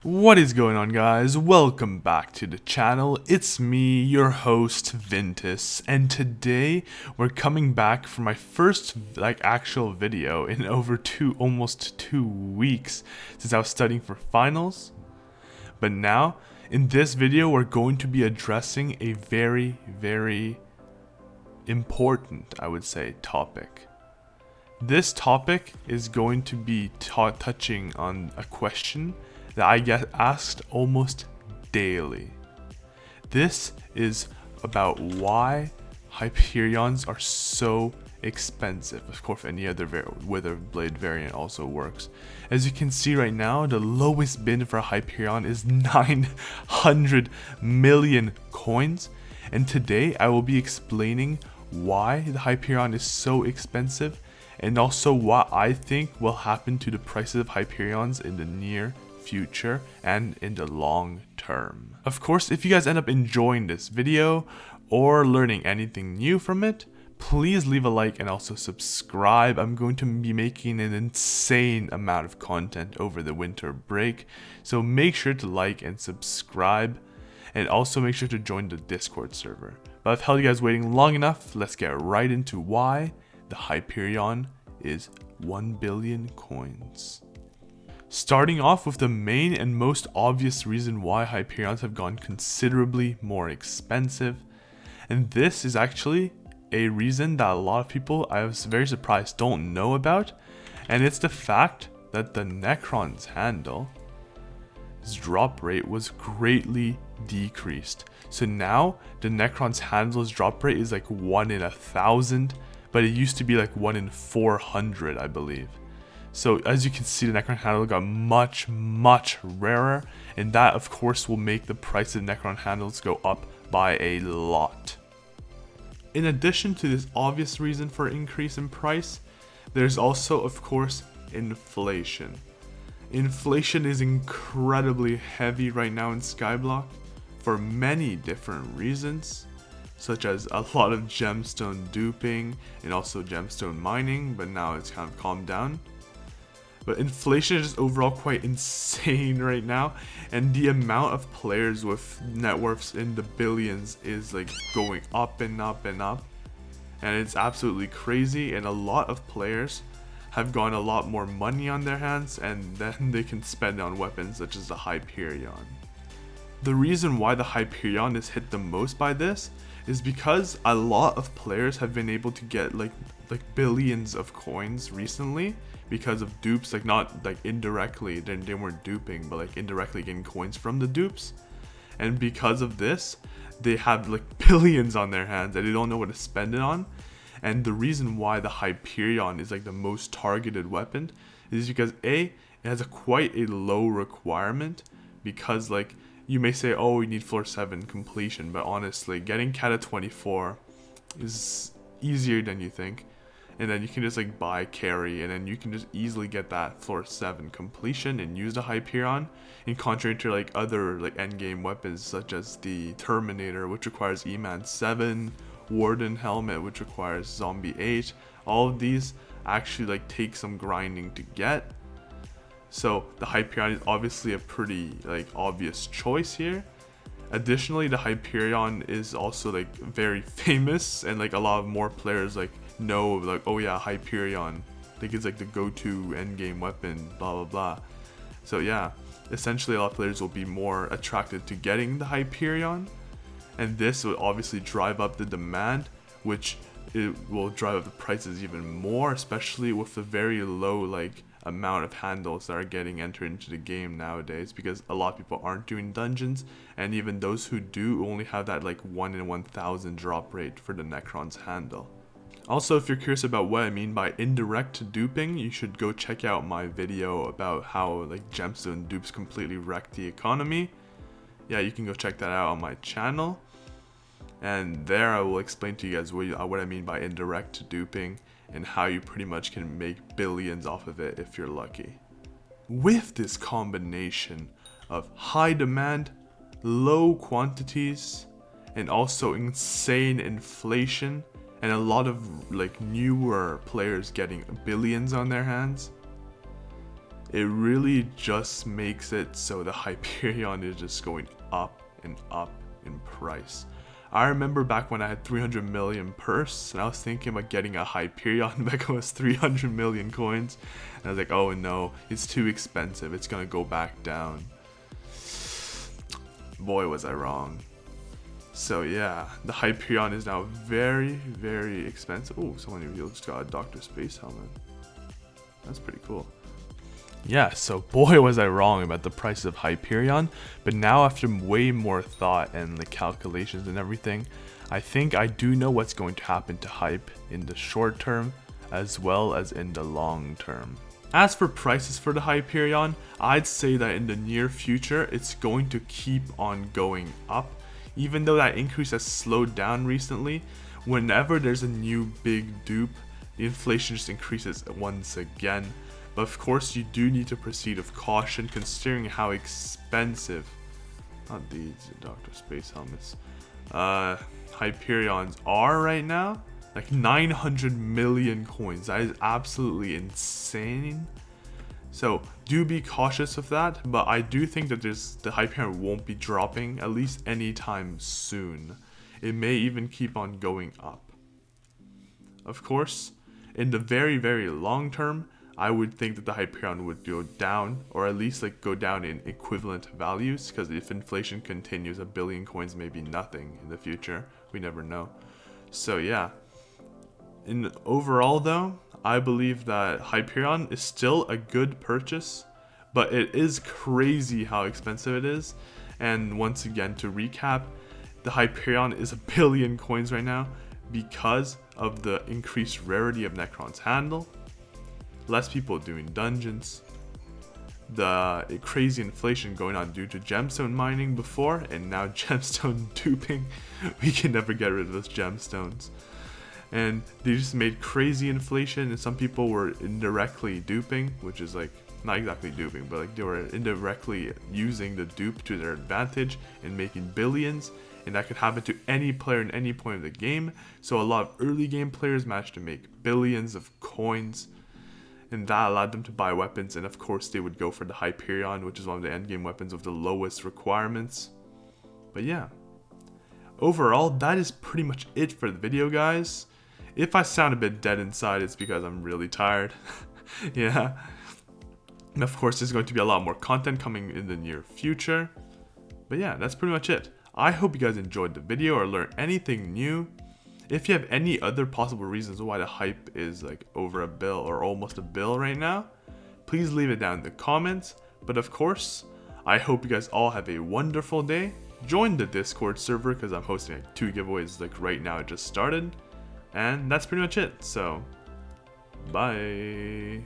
What is going on, guys? Welcome back to the channel. It's me, your host Ventus, and today we're coming back for my first actual video in over almost 2 weeks since I was studying for finals. But now in this video we're going to be addressing a very important, I would say, topic. This topic is going to be touching on a question that I get asked almost daily. This is about why Hyperions are so expensive. Of course, any other Wither Blade variant also works. As you can see right now, the lowest bid for Hyperion is 900 million coins. And today I will be explaining why the Hyperion is so expensive and also what I think will happen to the prices of Hyperions in the near future and in the long term. Of course, if you guys end up enjoying this video or learning anything new from it, please leave a like and also subscribe. I'm going to be making an insane amount of content over the winter break, so make sure to like and subscribe, and also make sure to join the Discord server. But I've held you guys waiting long enough. Let's get right into why the Hyperion is 1 billion coins. Starting off with the main and most obvious reason why Hyperions have gone considerably more expensive, and this is actually a reason that a lot of people, I was very surprised, don't know about, and it's the fact that the necron's handle, his drop rate was greatly decreased. So now the necron's handle's drop rate is like 1 in 1,000, but it used to be like 1 in 400, I believe. So as you can see, the necron handle got much rarer, and that of course will make the price of necron handles go up by a lot. In addition to this obvious reason for increase in price, there's also of course inflation. Inflation is incredibly heavy right now in Skyblock for many different reasons, such as a lot of gemstone duping and also gemstone mining, but now it's kind of calmed down. But inflation is just overall quite insane right now, and the amount of players with net worths in the billions is like going up and up and up, and it's absolutely crazy. And a lot of players have gotten a lot more money on their hands, and then they can spend on weapons such as the Hyperion. The reason why the Hyperion is hit the most by this is because a lot of players have been able to get like billions of coins recently because of dupes, like not like indirectly, they weren't duping, but like indirectly getting coins from the dupes. And because of this, they have like billions on their hands and they don't know what to spend it on. And the reason why the Hyperion is like the most targeted weapon is because it has quite a low requirement, because like you may say, oh, you need floor 7 completion, but honestly, getting Kata 24 is easier than you think. And then you can just like buy carry, and then you can just easily get that floor 7 completion and use the Hyperion, in contrary to like other like endgame weapons such as the Terminator, which requires E-Man 7, Warden Helmet, which requires Zombie 8. All of these actually like take some grinding to get. So the Hyperion is obviously a pretty like obvious choice here. Additionally, the Hyperion is also like very famous, and like a lot of more players like know like, oh yeah, Hyperion, I think it's like the go-to endgame weapon, blah blah blah. So yeah, essentially a lot of players will be more attracted to getting the Hyperion, and this will obviously drive up the demand, which it will drive up the prices even more, especially with the very low like amount of handles that are getting entered into the game nowadays, because a lot of people aren't doing dungeons, and even those who do only have that like 1 in 1,000 drop rate for the necron's handle. Also, if you're curious about what I mean by indirect duping, you should go check out my video about how like gemstone dupes completely wreck the economy. Yeah, you can go check that out on my channel, and there I will explain to you guys what I mean by indirect duping and how you pretty much can make billions off of it if you're lucky. With this combination of high demand, low quantities, and also insane inflation, and a lot of like newer players getting billions on their hands, it really just makes it so the Hyperion is just going up and up in price. I remember back when I had 300 million purse and I was thinking about getting a Hyperion back when it was 300 million coins. And I was like, oh no, it's too expensive. It's gonna go back down. Boy, was I wrong. So yeah, the Hyperion is now very, very expensive. Oh, someone just got a Dr. Space helmet. That's pretty cool. Yeah, so boy was I wrong about the price of Hyperion, but now after way more thought and the calculations and everything, I think I do know what's going to happen to Hype in the short term as well as in the long term. As for prices for the Hyperion, I'd say that in the near future it's going to keep on going up. Even though that increase has slowed down recently, whenever there's a new big dupe, the inflation just increases once again. But of course you do need to proceed with caution considering how expensive, not these Dr. Space helmets, Hyperions are right now. Like 900 million coins, that is absolutely insane. So do be cautious of that, but I do think that the Hyperion won't be dropping at least anytime soon. It may even keep on going up. Of course, in the very, very long term, I would think that the Hyperion would go down, or at least like go down in equivalent values, because if inflation continues, a billion coins may be nothing in the future. We never know. So yeah. In overall though, I believe that Hyperion is still a good purchase, but it is crazy how expensive it is. And once again, to recap, the Hyperion is a billion coins right now because of the increased rarity of Necron's handle, less people doing dungeons, the crazy inflation going on due to gemstone mining before, and now gemstone duping. We can never get rid of those gemstones. And they just made crazy inflation, and some people were indirectly duping, which is like, not exactly duping, but like they were indirectly using the dupe to their advantage and making billions. And that could happen to any player in any point of the game. So a lot of early game players managed to make billions of coins, and that allowed them to buy weapons. And of course they would go for the Hyperion, which is one of the endgame weapons with the lowest requirements. But yeah, overall that is pretty much it for the video, guys. If I sound a bit dead inside, it's because I'm really tired. Yeah. And of course there's going to be a lot more content coming in the near future. But yeah, that's pretty much it. I hope you guys enjoyed the video or learned anything new. If you have any other possible reasons why the hype is like over a bill or almost a bill right now, please leave it down in the comments. But of course, I hope you guys all have a wonderful day. Join the Discord server because I'm hosting like 2 giveaways like right now. It just started. And that's pretty much it. So, bye.